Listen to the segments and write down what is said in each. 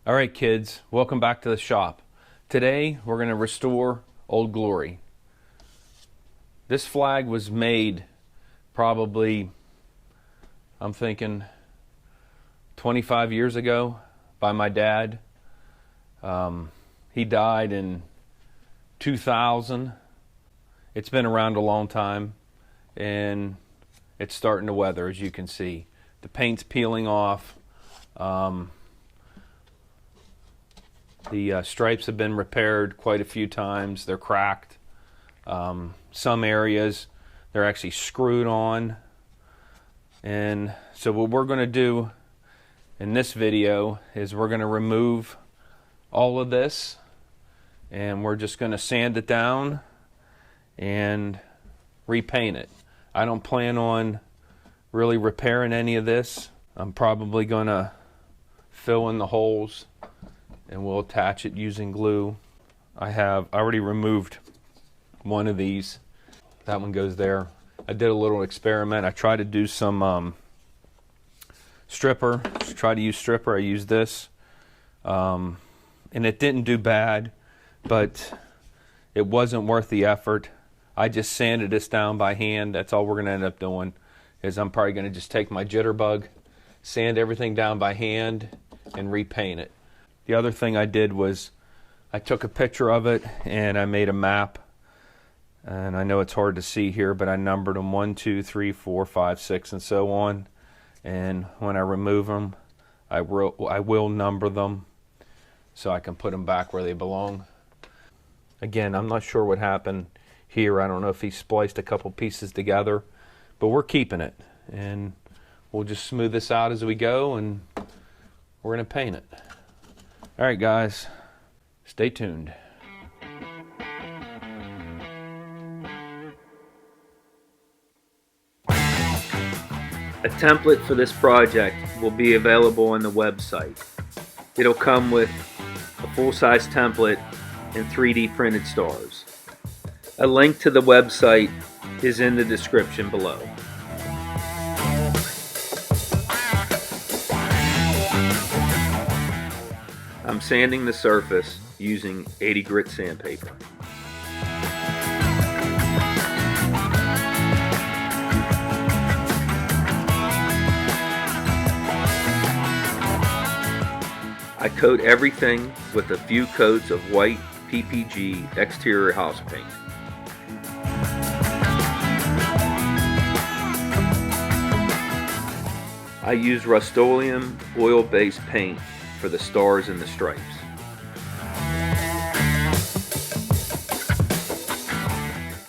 All right, kids, welcome back to the shop. Today, we're going to restore Old Glory. This flag was made probably, I'm thinking, 25 years ago by my dad. He died in 2000. It's been around a long time, and it's starting to weather, as you can see. The paint's peeling off. The stripes have been repaired quite a few times. They're cracked. Some areas, they're actually screwed on. And so what we're going to do in this video is we're going to remove all of this, and we're just going to sand it down and repaint it. I don't plan on really repairing any of this. I'm probably going to fill in the holes and we'll attach it using glue. I have already removed one of these. That one goes there. I did a little experiment. I tried to do some stripper. Try to use stripper. I used this. And it didn't do bad, but it wasn't worth the effort. I just sanded this down by hand. That's all we're going to end up doing. Is I'm probably going to just take my jitterbug, sand everything down by hand, and repaint it. The other thing I did was I took a picture of it and I made a map. And I know it's hard to see here, but I numbered them 1, 2, 3, 4, 5, 6, and so on. And when I remove them, I will number them so I can put them back where they belong. Again, I'm not sure what happened here. I don't know if he spliced a couple pieces together, but we're keeping it. And we'll just smooth this out as we go, and we're going to paint it. All right, guys, stay tuned. A template for this project will be available on the website. It'll come with a full-size template and 3D printed stars. A link to the website is in the description below. I'm sanding the surface using 80 grit sandpaper. I coat everything with a few coats of white PPG exterior house paint. I use Rust-Oleum oil-based paint for the stars and the stripes.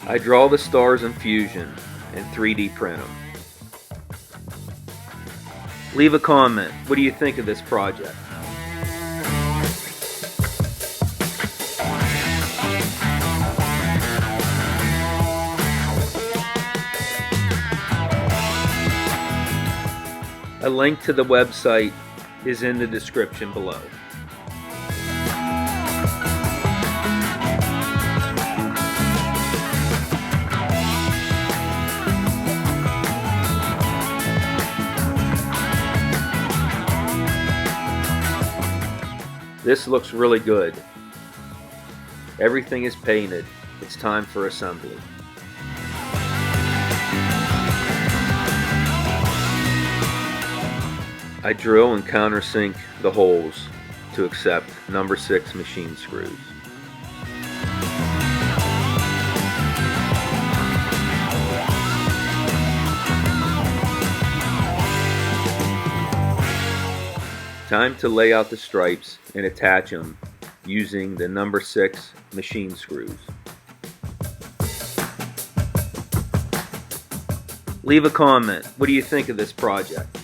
I draw the stars in Fusion and 3D print them. Leave a comment. What do you think of this project? A link to the website is in the description below. This looks really good. Everything is painted. It's time for assembly. I drill and countersink the holes to accept number 6 machine screws. Time to lay out the stripes and attach them using the number 6 machine screws. Leave a comment. What do you think of this project?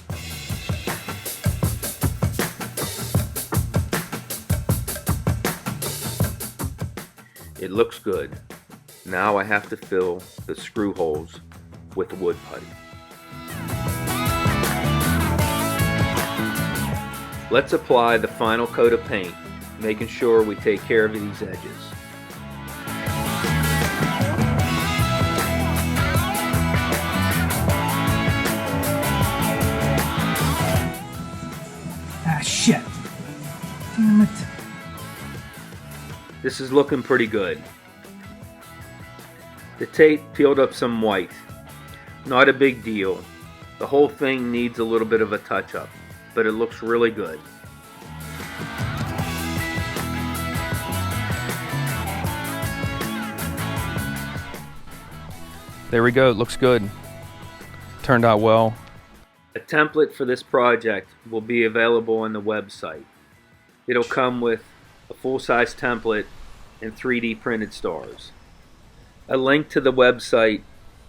It looks good. Now I have to fill the screw holes with wood putty. Let's apply the final coat of paint, making sure we take care of these edges. Ah, shit. This is looking pretty good. The tape peeled up some white. Not a big deal. The whole thing needs a little bit of a touch-up, but it looks really good. There we go, it looks good. Turned out well. A template for this project will be available on the website. It'll come with a full-size template and 3D printed stars. A link to the website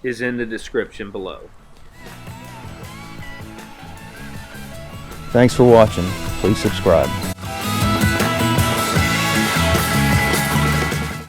is in the description below. Thanks for watching. Please subscribe.